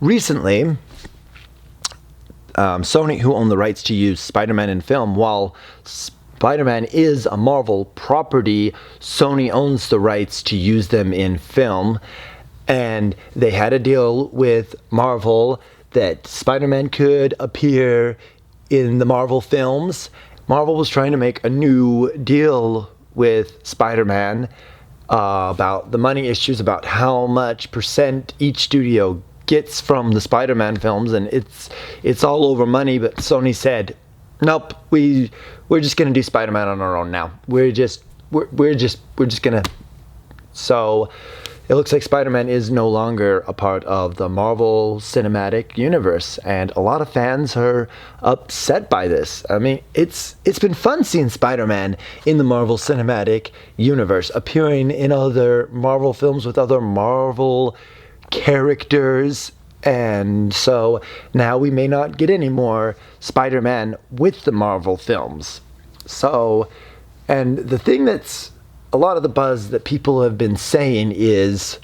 recently, Sony, who owned the rights to use Spider-Man in film, while Spider-Man is a Marvel property, Sony owns the rights to use them in film. And they had a deal with Marvel that Spider-Man could appear in the Marvel films. Marvel was trying to make a new deal with Spider-Man about the money issues, about how much percent each studio gets from the Spider-Man films, and it's all over money. But Sony said, "Nope, we're just gonna do Spider-Man on our own now. We're just gonna." So it looks like Spider-Man is no longer a part of the Marvel Cinematic Universe, and a lot of fans are upset by this. I mean, it's been fun seeing Spider-Man in the Marvel Cinematic Universe, appearing in other Marvel films with other Marvel characters, and so now we may not get any more Spider-Man with the Marvel films. So, and the thing that's a lot of the buzz that people have been saying is,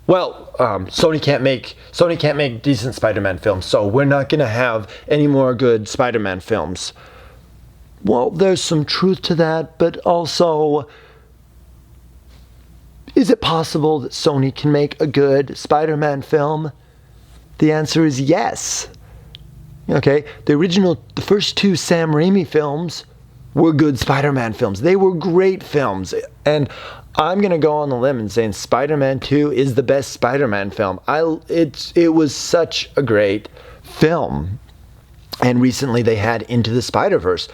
well, Sony can't make decent Spider-Man films, so we're not going to have any more good Spider-Man films. Well, there's some truth to that, but also, is it possible that Sony can make a good Spider-Man film? The answer is yes. Okay, the first two Sam Raimi films were good Spider-Man films. They were great films. And I'm going to go on the limb and saying Spider-Man 2 is the best Spider-Man film. It was such a great film. And recently they had Into the Spider-Verse,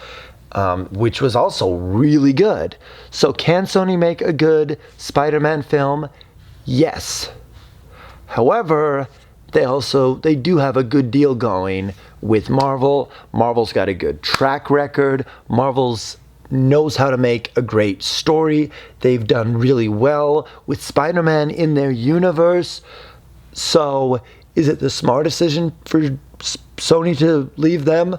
which was also really good. So can Sony make a good Spider-Man film? Yes. However, they do have a good deal going with Marvel. Marvel's got a good track record. Marvel's knows how to make a great story. They've done really well with Spider-Man in their universe. So is it the smart decision for Sony to leave them?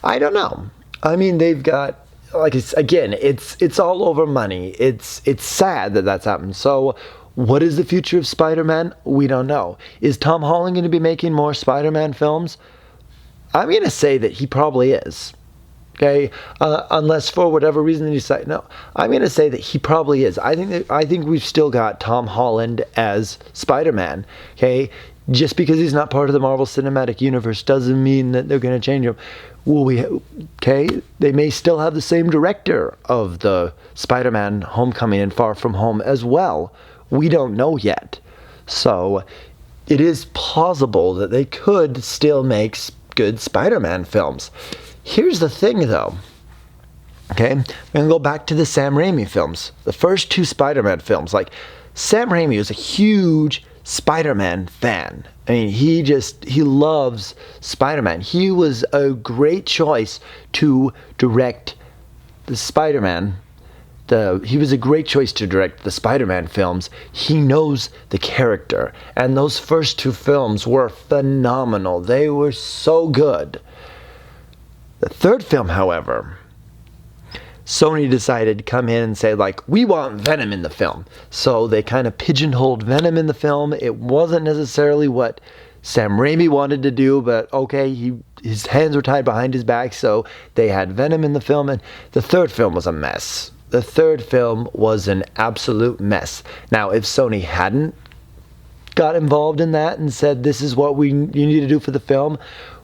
I don't know. I mean, they've got, it's all over money. It's sad that that's happened. So what is the future of Spider-Man? We don't know. Is Tom Holland going to be making more Spider-Man films? I'm going to say that he probably is. Okay, unless for whatever reason you decide no, I'm going to say that he probably is. I think we've still got Tom Holland as Spider-Man. Okay, just because he's not part of the Marvel Cinematic Universe doesn't mean that they're going to change him. They may still have the same director of the Spider-Man Homecoming and Far From Home as well. We don't know yet. So it is plausible that they could still make good Spider-Man films. Here's the thing, though. Okay, I'm going to go back to the Sam Raimi films. The first two Spider-Man films. Like, Sam Raimi was a huge Spider-Man fan. I mean, he loves Spider-Man. He was a great choice to direct the Spider-Man. He was a great choice to direct the Spider-Man films. He knows the character. And those first two films were phenomenal. They were so good. The third film, however, Sony decided to come in and say, we want Venom in the film. So they kind of pigeonholed Venom in the film. It wasn't necessarily what Sam Raimi wanted to do, but okay, his hands were tied behind his back, so they had Venom in the film, and the third film was a mess. The third film was an absolute mess. Now, if Sony hadn't got involved in that and said, this is what you need to do for the film,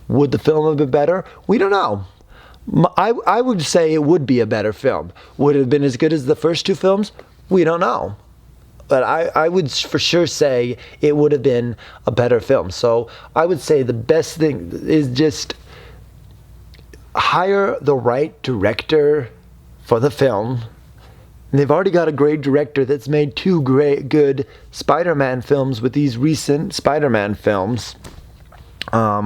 would the film have been better? We don't know. I would say it would be a better film. Would it have been as good as the first two films? We don't know. But I would for sure say it would have been a better film. So I would say the best thing is just hire the right director for the film. And they've already got a great director that's made two good Spider-Man films with these recent Spider-Man films. I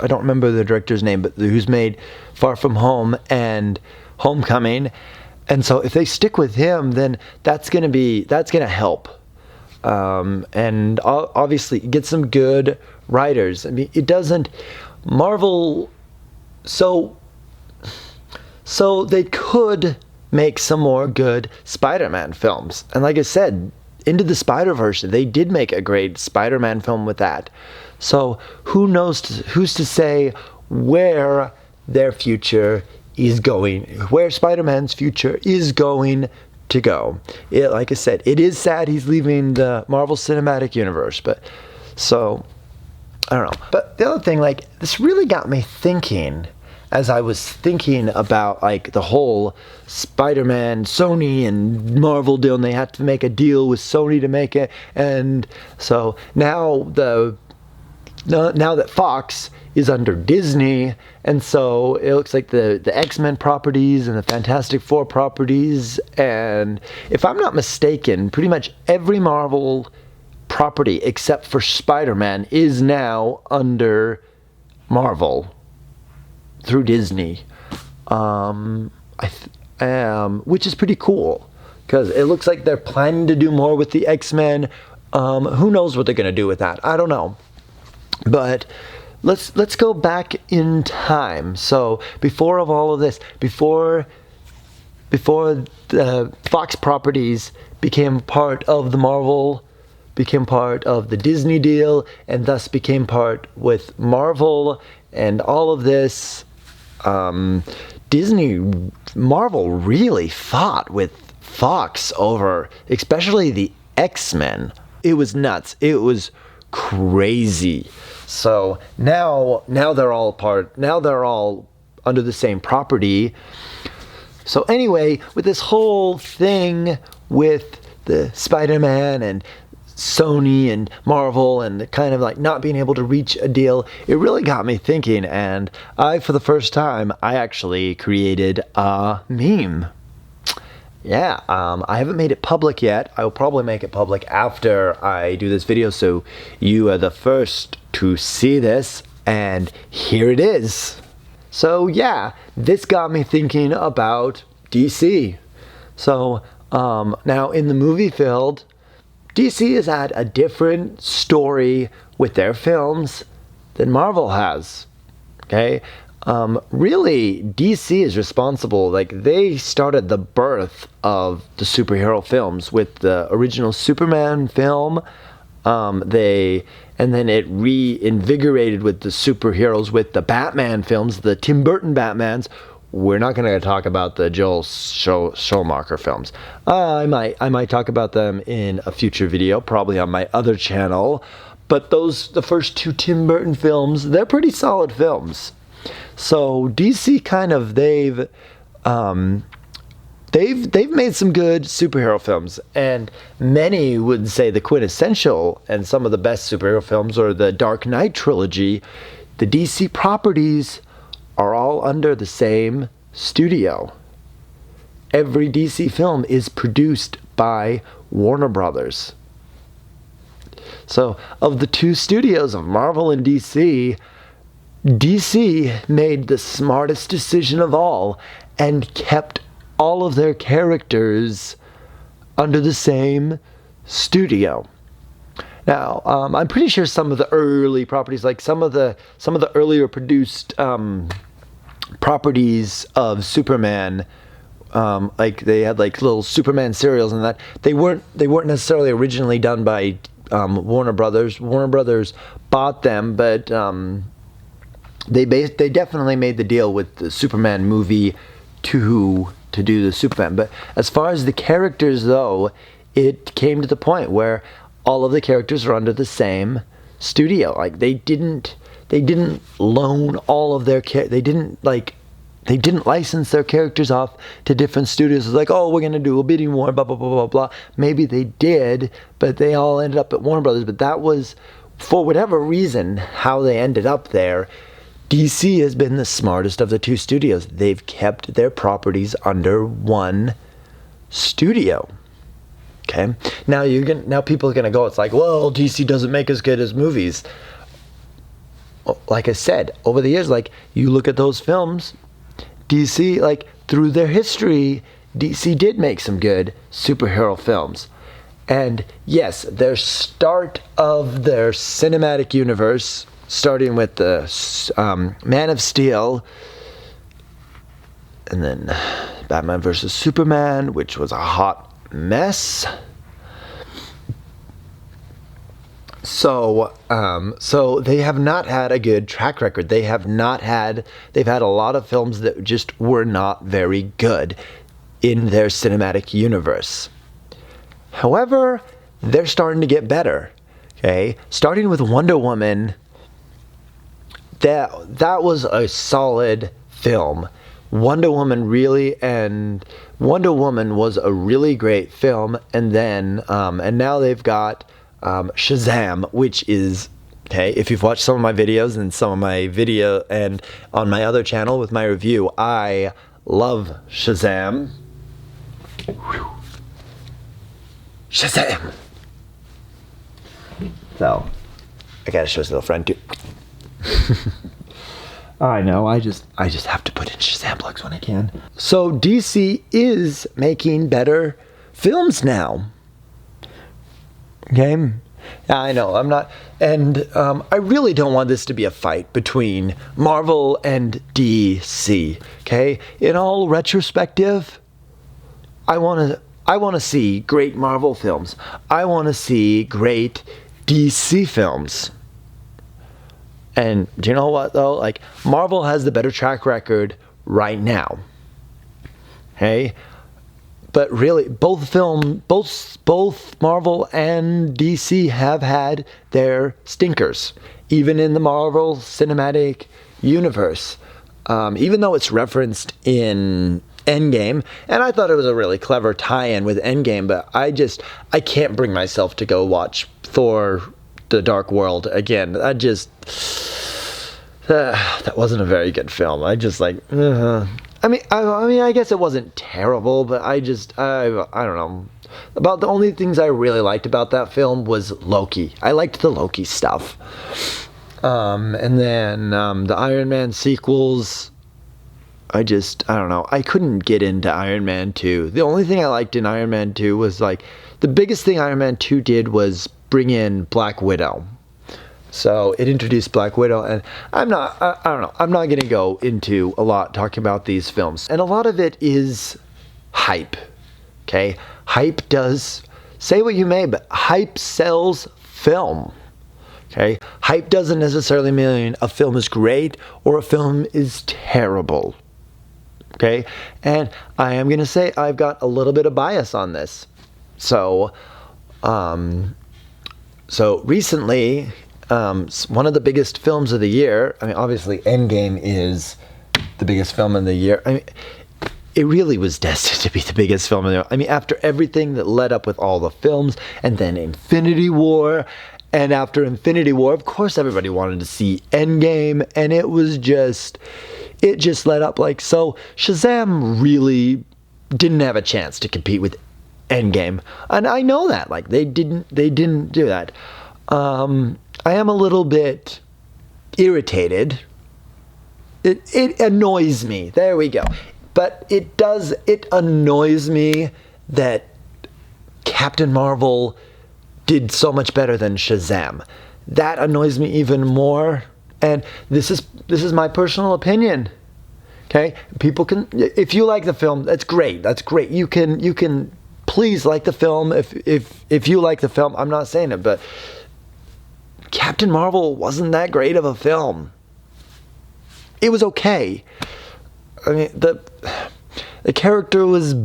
don't remember the director's name, but who's made Far From Home and Homecoming. And so if they stick with him, then that's going to help. And obviously get some good writers. I mean, Marvel, so they could make some more good Spider-Man films. And like I said, Into the Spider-Verse, they did make a great Spider-Man film with that. So who knows, who's to say where their future is going, where Spider-Man's future is going to go. Like I said, it is sad he's leaving the Marvel Cinematic Universe, but so I don't know. But the other thing, like, this really got me thinking as I was thinking about, like, the whole Spider-Man, Sony, and Marvel deal, and they had to make a deal with Sony to make it, and so now that Fox is under Disney, and so it looks like the X-Men properties and the Fantastic Four properties, and if I'm not mistaken, pretty much every Marvel property except for Spider-Man is now under Marvel through Disney, which is pretty cool because it looks like they're planning to do more with the X-Men. Who knows what they're going to do with that? I don't know. But let's go back in time. So before all of this, before the Fox properties became part of the Marvel, became part of the Disney deal, and thus became part with Marvel and all of this, Marvel really fought with Fox over, especially the X-Men. It was nuts. It was crazy. So now they're all under the same property. So anyway, with this whole thing with the Spider-Man and Sony and Marvel and kind of like not being able to reach a deal, it really got me thinking, and for the first time, I actually created a meme. Yeah, I haven't made it public yet. I will probably make it public after I do this video, so you are the first to see this, and here it is. So yeah, this got me thinking about DC. So now in the movie field, DC has had a different story with their films than Marvel has. Okay? Really, DC is responsible. Like, they started the birth of the superhero films with the original Superman film. And then it reinvigorated with the superheroes with the Batman films, the Tim Burton Batmans. We're not going to talk about the Joel Schumacher films. I might talk about them in a future video, probably on my other channel. But the first two Tim Burton films, they're pretty solid films. So DC kind of they've made some good superhero films, and many would say the quintessential and some of the best superhero films are the Dark Knight trilogy. The DC properties are all under the same studio. Every DC film is produced by Warner Brothers. So of the two studios of Marvel and DC made the smartest decision of all and kept all of their characters under the same studio. Now, I'm pretty sure some of the early properties, like some of the earlier produced properties of Superman, like they had like little Superman serials and that, they weren't necessarily originally done by Warner Brothers. Warner Brothers bought them, but they definitely made the deal with the Superman movie to do the Superman. But as far as the characters, though, it came to the point where all of the characters are under the same studio. Like they didn't loan all of their they didn't license their characters off to different studios. It's like, oh, we're gonna do a bidding war, blah blah blah blah blah. Maybe they did, but they all ended up at Warner Brothers. But that was, for whatever reason, how they ended up there. DC has been the smartest of the two studios. They've kept their properties under one studio. Okay. Now people are gonna go, it's like, well, DC doesn't make as good as movies. Like I said, over the years, like you look at those films, DC, like through their history, DC did make some good superhero films. And yes, their start of their cinematic universe, starting with the Man of Steel, and then Batman vs. Superman, which was a hot mess. So they have not had a good track record. They've had a lot of films that just were not very good in their cinematic universe. However, they're starting to get better. Okay, starting with Wonder Woman, that was a solid film. Wonder Woman was a really great film, and then and now they've got Shazam, which is, okay, if you've watched some of my videos and some of my video and on my other channel with my review, I love Shazam. Shazam! So, I gotta show this little friend too. I know, I just have to put in Shazam plugs when I can. So DC is making better films now. Okay? I know, I'm not, and I really don't want this to be a fight between Marvel and DC. Okay? In all retrospective, I want to see great Marvel films. I want to see great DC films. And do you know what though? Like, Marvel has the better track record right now. Okay? But really, both Marvel and DC have had their stinkers, even in the Marvel Cinematic Universe. Even though it's referenced in Endgame, and I thought it was a really clever tie-in with Endgame, but I can't bring myself to go watch Thor: The Dark World again. That wasn't a very good film. I guess it wasn't terrible, but I don't know. About the only things I really liked about that film was Loki. I liked the Loki stuff. And then the Iron Man sequels, I don't know. I couldn't get into Iron Man 2. The only thing I liked in Iron Man 2 was, like, the biggest thing Iron Man 2 did was bring in Black Widow. So it introduced Black Widow, and I don't know. I'm not going to go into a lot talking about these films. And a lot of it is hype. Okay? Hype does, say what you may, but hype sells film. Okay? Hype doesn't necessarily mean a film is great or a film is terrible. Okay? And I am going to say I've got a little bit of bias on this. So recently, one of the biggest films of the year, I mean, obviously Endgame is the biggest film of the year. I mean, it really was destined to be the biggest film of the year. I mean, after everything that led up with all the films, and then Infinity War, and after Infinity War, of course everybody wanted to see Endgame, and it just led up, like, so Shazam really didn't have a chance to compete with Endgame. And I know that, like, they didn't do that. I am a little bit irritated. It annoys me. There we go. But it annoys me that Captain Marvel did so much better than Shazam. That annoys me even more. And this is my personal opinion. Okay? People can, if you like the film, that's great. That's great. You can please like the film if you like the film. I'm not saying it, but Captain Marvel wasn't that great of a film. It was okay. I mean, the character was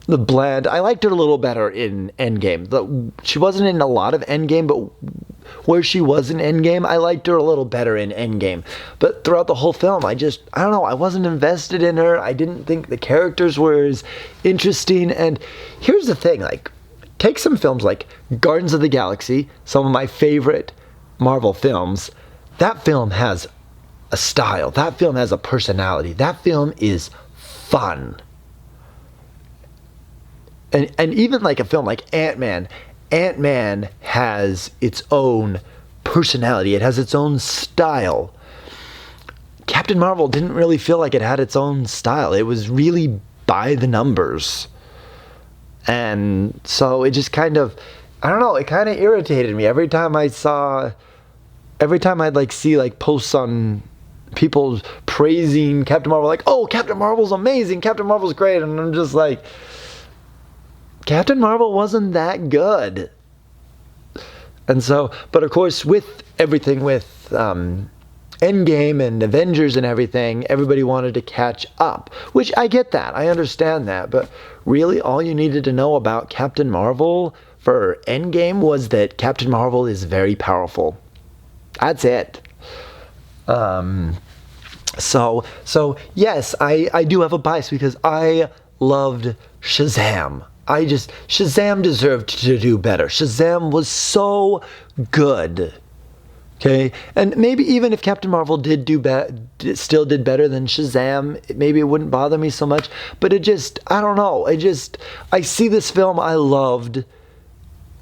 the bland. I liked her a little better in Endgame. She wasn't in a lot of Endgame, but where she was in Endgame, I liked her a little better in Endgame. But throughout the whole film, I don't know, I wasn't invested in her. I didn't think the characters were as interesting. And here's the thing, like, take some films like Guardians of the Galaxy, some of my favorite Marvel films. That film has a style. That film has a personality. That film is fun. And even like a film like Ant-Man. Ant-Man has its own personality. It has its own style. Captain Marvel didn't really feel like it had its own style. It was really by the numbers. And so it just kind of, I don't know, it kind of irritated me every time I'd like see like posts on people praising Captain Marvel, like, oh, Captain Marvel's amazing, Captain Marvel's great, and I'm just like, Captain Marvel wasn't that good. And so, but of course, with everything with Endgame and Avengers and everything, everybody wanted to catch up, which I get that. I understand that. But really, all you needed to know about Captain Marvel for Endgame was that Captain Marvel is very powerful. That's it. So yes, I do have a bias because I loved Shazam. Shazam deserved to do better. Shazam was so good. Okay, and maybe even if Captain Marvel still did better than Shazam, maybe it wouldn't bother me so much. But I don't know. I see this film I loved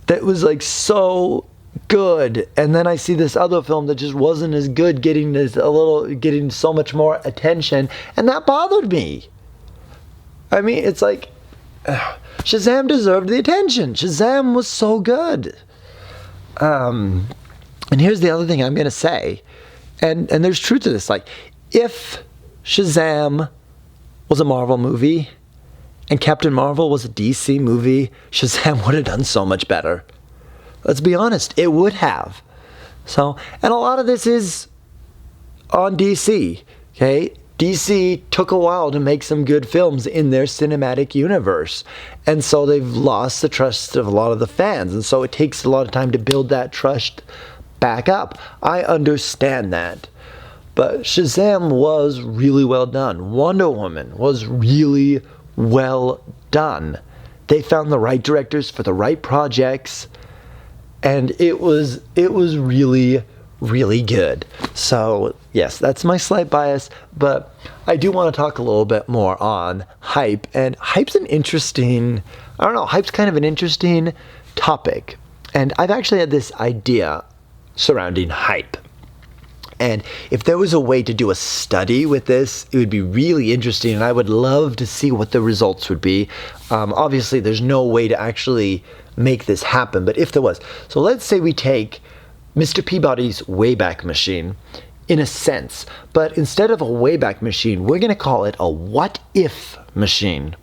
that was like so good, and then I see this other film that just wasn't as good, getting so much more attention, and that bothered me. I mean, it's like Shazam deserved the attention. Shazam was so good. And here's the other thing I'm going to say, and there's truth to this. Like, if Shazam was a Marvel movie and Captain Marvel was a DC movie, Shazam would have done so much better. Let's be honest, it would have. So, and a lot of this is on DC, okay? DC took a while to make some good films in their cinematic universe. And so they've lost the trust of a lot of the fans. And so it takes a lot of time to build that trust back up. I understand that. But Shazam was really well done. Wonder Woman was really well done. They found the right directors for the right projects, and it was really, really good. So yes, that's my slight bias, but I do want to talk a little bit more on hype. And hype's hype's kind of an interesting topic. And I've actually had this idea surrounding hype. And if there was a way to do a study with this, it would be really interesting, and I would love to see what the results would be. Obviously, there's no way to actually make this happen, but if there was. So let's say we take Mr. Peabody's Wayback Machine, in a sense, but instead of a Wayback Machine, we're going to call it a what-if machine.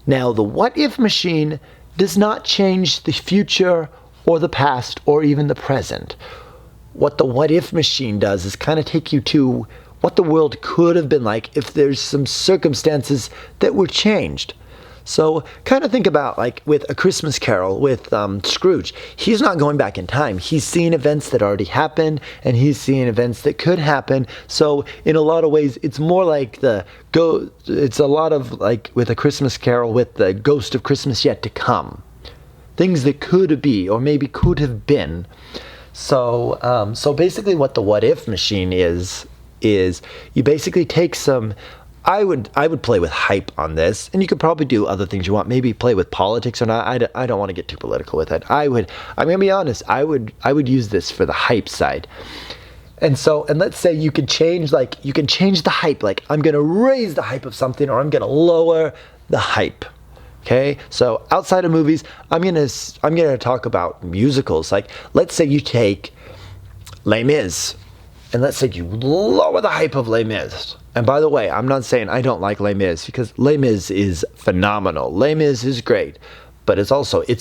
Now, the what-if machine does not change the future or the past, or even the present. What the what-if machine does is kind of take you to what the world could have been like if there's some circumstances that were changed. So kind of think about like with A Christmas Carol with Scrooge. He's not going back in time. He's seeing events that already happened, and he's seeing events that could happen. So in a lot of ways, it's more like it's a lot of like with A Christmas Carol with the ghost of Christmas yet to come. Things that could be, or maybe could have been. So basically what the what-if machine is you basically take some, I would play with hype on this, and you could probably do other things you want, maybe play with politics or not. I don't want to get too political with it. I'm going to be honest, I would use this for the hype side. And let's say you could change the hype, like I'm going to raise the hype of something, or I'm going to lower the hype. Okay, so outside of movies, I'm gonna talk about musicals. Like, let's say you take Les Mis, and let's say you lower the hype of Les Mis. And by the way, I'm not saying I don't like Les Mis, because Les Mis is phenomenal. Les Mis is great, but it's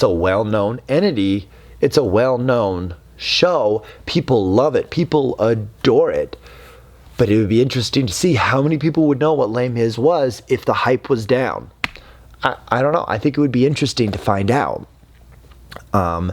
a well-known entity. It's a well-known show. People love it. People adore it. But it would be interesting to see how many people would know what Les Mis was if the hype was down. I don't know. I think it would be interesting to find out. And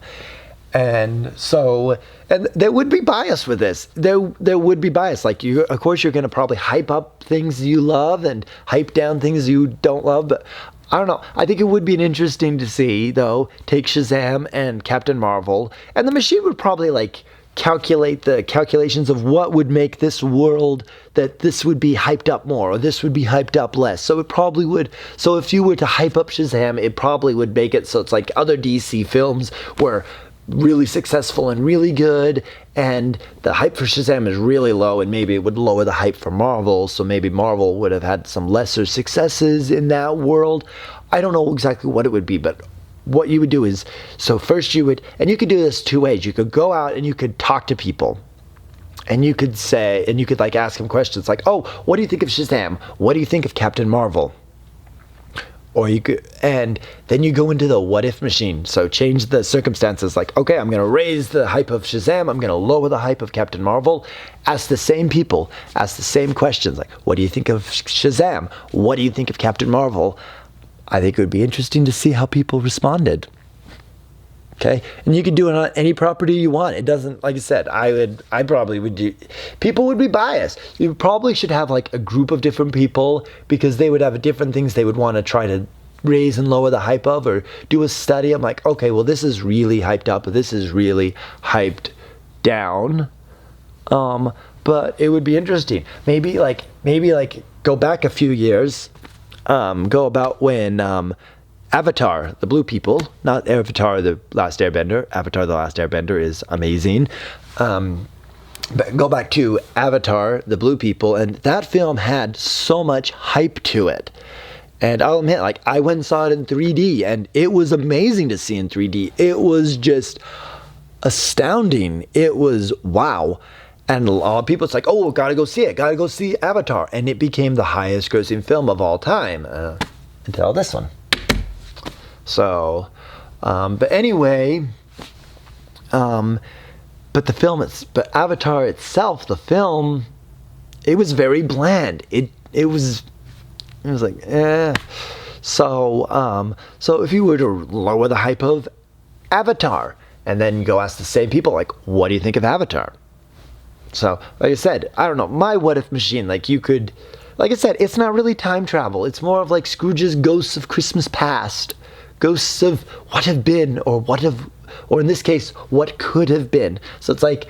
there would be bias with this. There would be bias. Like of course, you're going to probably hype up things you love and hype down things you don't love. But I don't know. I think it would be interesting to see, though, take Shazam and Captain Marvel, and the machine would probably like calculate the calculations of what would make this world that this would be hyped up more, or this would be hyped up less. So it probably would. So if you were to hype up Shazam, it probably would make it so it's like other DC films were really successful and really good, and the hype for Shazam is really low, and maybe it would lower the hype for Marvel, so maybe Marvel would have had some lesser successes in that world. I don't know exactly what it would be, but what you would do is, so first you could do this two ways. You could go out and you could talk to people, and you could ask them questions like, oh, what do you think of Shazam? What do you think of Captain Marvel? Or you could, and then you go into the what if machine. So change the circumstances. Like, okay, I'm going to raise the hype of Shazam. I'm going to lower the hype of Captain Marvel. Ask the same people, ask the same questions. Like, what do you think of Shazam? What do you think of Captain Marvel? I think it would be interesting to see how people responded. Okay, and you can do it on any property you want. It doesn't, like I said, I probably would do, people would be biased. You probably should have like a group of different people, because they would have different things they would want to try to raise and lower the hype of, or do a study. I'm like, okay, well, this is really hyped up, this is really hyped down. But it would be interesting. Maybe like go back a few years, go about when, Avatar, the Blue People, not Avatar, the Last Airbender. Avatar, the Last Airbender is amazing. But go back to Avatar, the Blue People, and that film had so much hype to it. And I'll admit, like, I went and saw it in 3D, and it was amazing to see in 3D. It was just astounding. It was wow. And a lot of people, it's like, oh, gotta go see it. Gotta go see Avatar. And it became the highest grossing film of all time. Until this one. So, but anyway, but but Avatar itself, the film, it was very bland. It was like, eh. So if you were to lower the hype of Avatar, and then go ask the same people, like, what do you think of Avatar? So, like I said, I don't know, my what if machine, like you could, like I said, it's not really time travel. It's more of like Scrooge's Ghosts of Christmas Past. Ghosts of what have been, or or in this case, what could have been. So it's like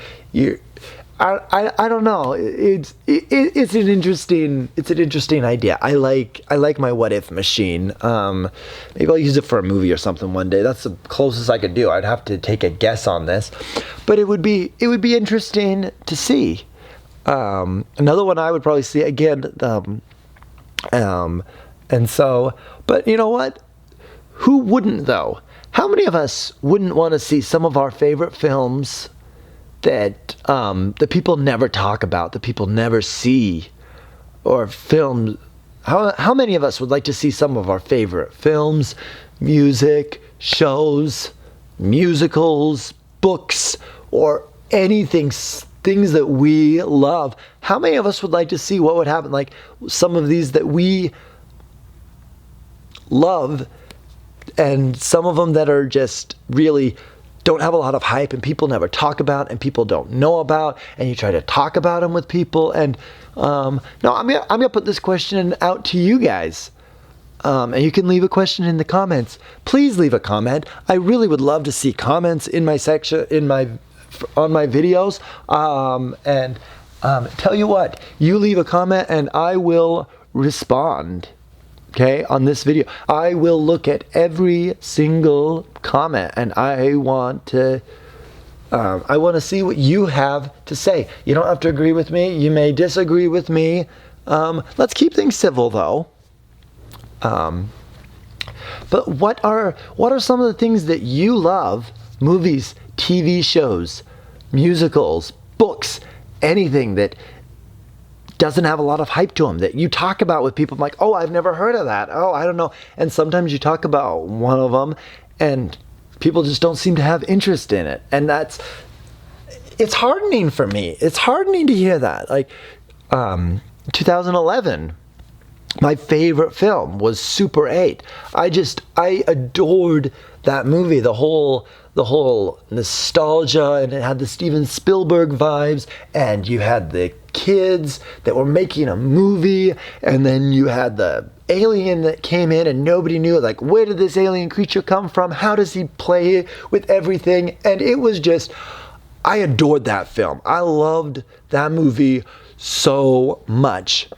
I don't know. It's an interesting idea. I like my what if machine. Maybe I'll use it for a movie or something one day. That's the closest I could do. I'd have to take a guess on this, but it would be interesting to see. Another one I would probably see again. And so, but you know what? Who wouldn't, though? How many of us wouldn't want to see some of our favorite films that the people never talk about, that people never see, or films? How many of us would like to see some of our favorite films, music, shows, musicals, books, or anything, things that we love? How many of us would like to see what would happen? Like some of these that we love, and some of them that are just really don't have a lot of hype, and people never talk about, and people don't know about, and you try to talk about them with people. And no, I'm gonna put this question out to you guys, and you can leave a question in the comments. Please leave a comment. I really would love to see comments in my section, on my videos. And tell you what, you leave a comment and I will respond. Okay, on this video, I will look at every single comment, and I want to see what you have to say. You don't have to agree with me. You may disagree with me. Let's keep things civil, though. But what are some of the things that you love? Movies, TV shows, musicals, books, anything that doesn't have a lot of hype to them, that you talk about with people. I'm like, oh, I've never heard of that. Oh, I don't know. And sometimes you talk about one of them and people just don't seem to have interest in it. And it's hardening for me. It's hardening to hear that. Like 2011, my favorite film was Super 8. I adored that movie, the whole nostalgia, and it had the Steven Spielberg vibes, and you had the kids that were making a movie, and then you had the alien that came in and nobody knew, like, where did this alien creature come from? How does he play with everything? And it was just, I adored that film. I loved that movie so much.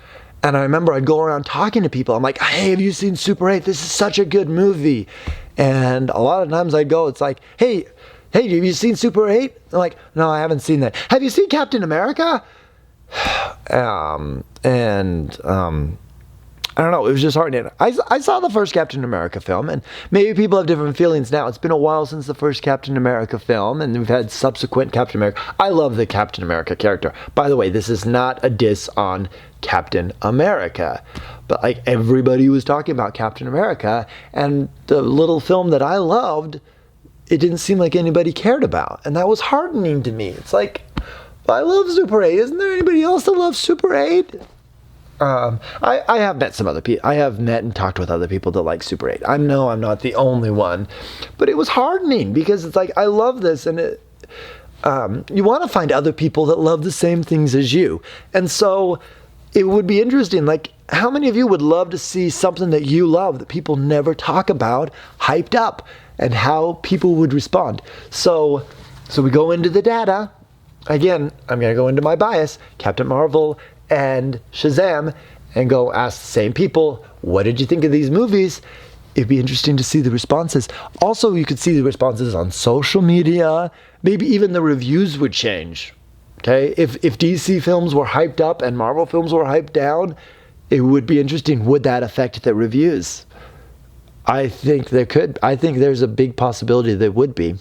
And I remember I'd go around talking to people. I'm like, hey, have you seen Super 8? This is such a good movie. And a lot of times I'd go, it's like, hey, have you seen Super 8? I'm like, no, I haven't seen that. Have you seen Captain America? I don't know, it was just hard. I saw the first Captain America film, and maybe people have different feelings now. It's been a while since the first Captain America film, and we've had subsequent Captain America. I love the Captain America character. By the way, this is not a diss on Captain America, but like everybody was talking about Captain America, and the little film that I loved, it didn't seem like anybody cared about, and that was heartening to me. It's like, I love Super 8. Isn't there anybody else that loves Super 8? I have met some other people. I have met and talked with other people that like Super 8. I know I'm not the only one, but it was heartening because it's like, I love this, and you want to find other people that love the same things as you. And so it would be interesting, like, how many of you would love to see something that you love that people never talk about hyped up, and how people would respond? So we go into the data. Again, I'm going to go into my bias, Captain Marvel and Shazam, and go ask the same people, what did you think of these movies? It'd be interesting to see the responses. Also, you could see the responses on social media. Maybe even the reviews would change. Okay, if DC films were hyped up and Marvel films were hyped down, it would be interesting. Would that affect the reviews? I think there could. I think there's a big possibility there would be.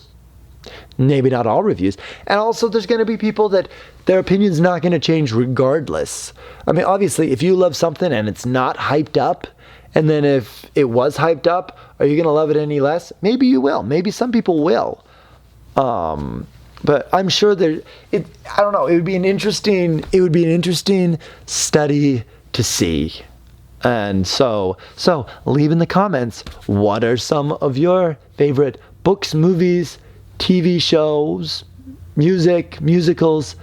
Maybe not all reviews. And also, there's going to be people that their opinion's not going to change regardless. I mean, obviously, if you love something and it's not hyped up, and then if it was hyped up, are you going to love it any less? Maybe you will. Maybe some people will. But I'm sure I don't know. It would be an interesting study to see. And so leave in the comments, what are some of your favorite books, movies, TV shows, music, musicals,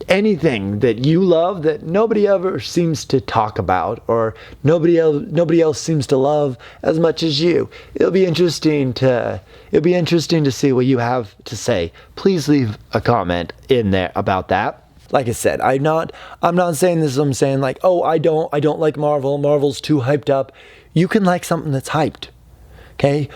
anything that you love that nobody ever seems to talk about, or nobody else seems to love as much as you. It'll be interesting to see what you have to say. Please leave a comment in there about that. Like I said, I'm not saying this. I'm saying like, oh, I don't like Marvel. Marvel's too hyped up. You can like something that's hyped. Okay?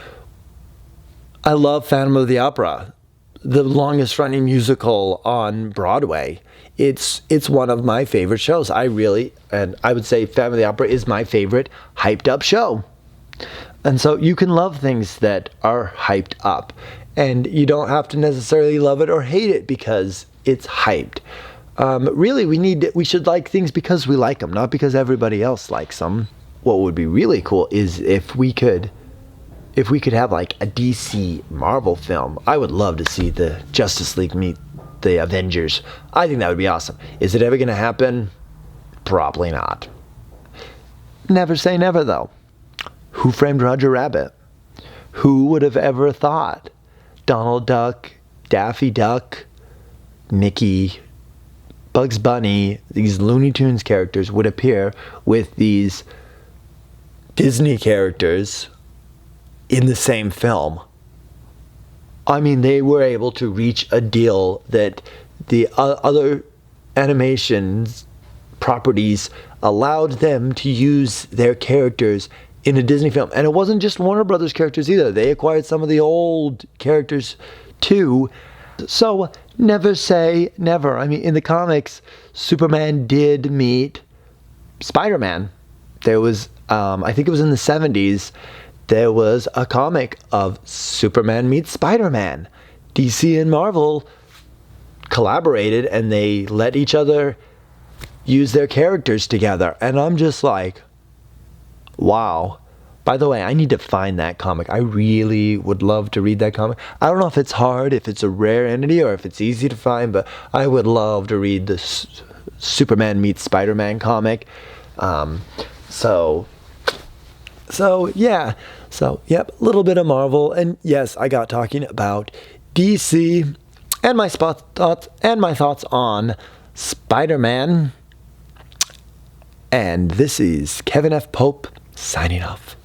I love Phantom of the Opera, the longest running musical on Broadway. It's one of my favorite shows. I would say Phantom of the Opera is my favorite hyped up show. And so you can love things that are hyped up, and you don't have to necessarily love it or hate it because it's hyped. Really, we should like things because we like them, not because everybody else likes them. What would be really cool is if we could have like a DC Marvel film. I would love to see the Justice League meet the Avengers. I think that would be awesome. Is it ever going to happen? Probably not. Never say never, though. Who Framed Roger Rabbit? Who would have ever thought Donald Duck, Daffy Duck, Mickey, Bugs Bunny, these Looney Tunes characters would appear with these Disney characters in the same film? I mean, they were able to reach a deal that the other animations properties allowed them to use their characters in a Disney film. And it wasn't just Warner Brothers characters either. They acquired some of the old characters too. So never say never. I mean, in the comics, Superman did meet Spider-Man. There was, I think it was in the 70s, there was a comic of Superman meets Spider-Man. DC and Marvel collaborated and they let each other use their characters together. And I'm just like, wow. By the way, I need to find that comic. I really would love to read that comic. I don't know if it's hard, if it's a rare entity, or if it's easy to find, but I would love to read the Superman meets Spider-Man comic. Yeah. So, yep, a little bit of Marvel. And yes, I got talking about DC and my thoughts on Spider-Man. And this is Kevin F. Pope signing off.